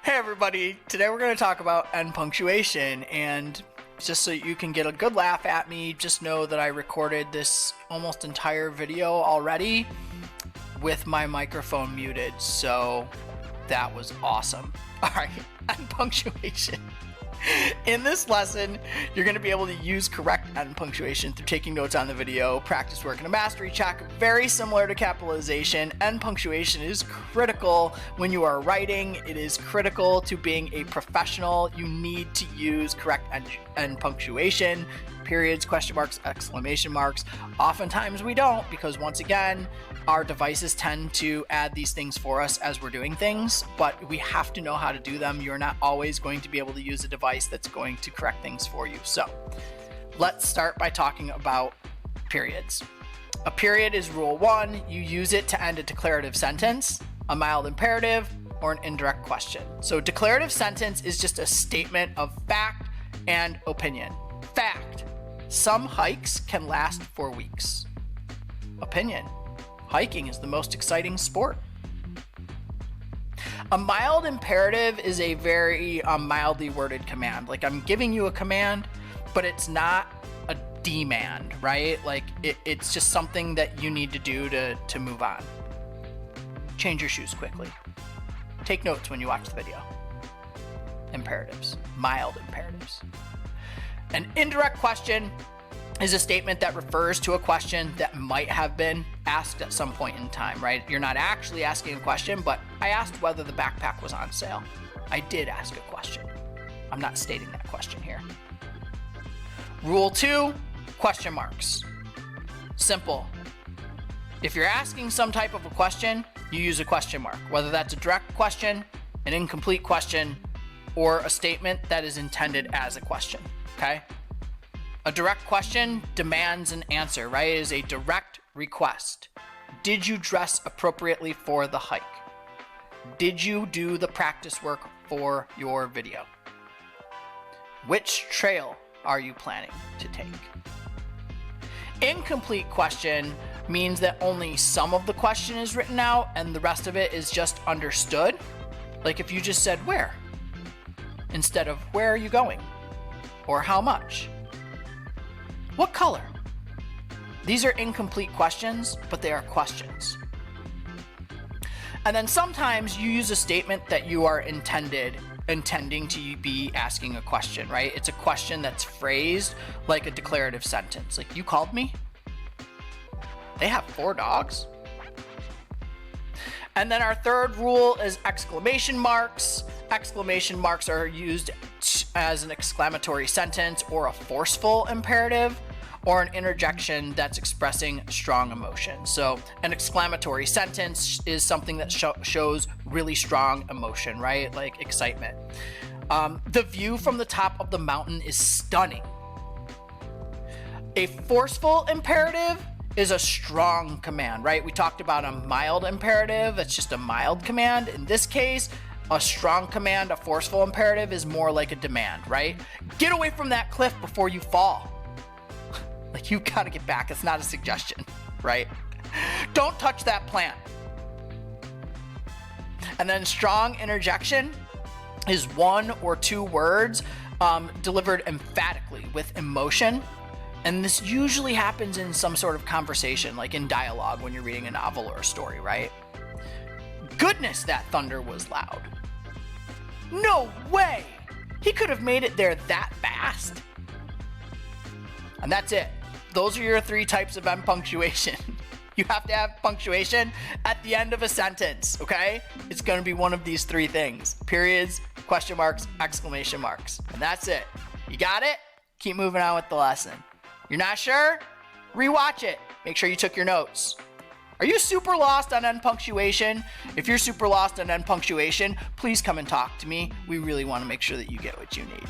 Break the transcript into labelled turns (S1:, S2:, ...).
S1: Hey everybody, today we're going to talk about end punctuation, and just so you can get a good laugh at me, just know that I recorded this almost entire video already with my microphone muted, so that was awesome. Alright, end punctuation. In this lesson, you're going to be able to use correct end punctuation through taking notes on the video, practice work, and a mastery check. Very similar to capitalization, end punctuation is critical when you are writing. It is critical to being a professional. You need to use correct end punctuation. Periods, question marks, exclamation marks. Oftentimes we don't, because once again, our devices tend to add these things for us as we're doing things, but we have to know how to do them. You're not always going to be able to use a device that's going to correct things for you. So let's start by talking about periods. A period is rule 1. You use it to end a declarative sentence, a mild imperative, or an indirect question. So declarative sentence is just a statement of fact and opinion. Fact: some hikes can last for weeks. Opinion: hiking is the most exciting sport. A mild imperative is a very mildly worded command. Like, I'm giving you a command, but it's not a demand, right? Like, it's just something that you need to do to move on. Change your shoes quickly. Take notes when you watch the video. Imperatives, mild imperatives. An indirect question is a statement that refers to a question that might have been asked at some point in time, right? You're not actually asking a question, but I asked whether the backpack was on sale. I did ask a question. I'm not stating that question here. Rule 2, question marks. Simple. If you're asking some type of a question, you use a question mark, whether that's a direct question, an incomplete question, or a statement that is intended as a question, okay? A direct question demands an answer, right? It is a direct request. Did you dress appropriately for the hike? Did you do the practice work for your video? Which trail are you planning to take? Incomplete question means that only some of the question is written out and the rest of it is just understood. Like if you just said where, instead of where are you going? Or how much? What color? These are incomplete questions, but they are questions. And then sometimes you use a statement that you are intending to be asking a question, right? It's a question that's phrased like a declarative sentence. Like, you called me? They have 4 dogs? And then our third rule is exclamation marks. Exclamation marks are used as an exclamatory sentence or a forceful imperative, or an interjection that's expressing strong emotion. So an exclamatory sentence is something that shows really strong emotion, right? Like excitement. The view from the top of the mountain is stunning. A forceful imperative is a strong command, right? We talked about a mild imperative. It's just a mild command. In this case, a strong command, a forceful imperative, is more like a demand, right? Get away from that cliff before you fall. Like, you gotta get back. It's not a suggestion, right? Don't touch that plant. And then strong interjection is 1 or 2 words delivered emphatically with emotion. And this usually happens in some sort of conversation, like in dialogue when you're reading a novel or a story, right? Goodness, that thunder was loud. No way! He could have made it there that fast. And that's it. Those are your 3 types of end punctuation. You have to have punctuation at the end of a sentence, okay? It's going to be one of these 3 things: periods, question marks, exclamation marks. And that's it. You got it? Keep moving on with the lesson. You're not sure? Rewatch it. Make sure you took your notes. Are you super lost on end punctuation? If you're super lost on end punctuation, please come and talk to me. We really want to make sure that you get what you need.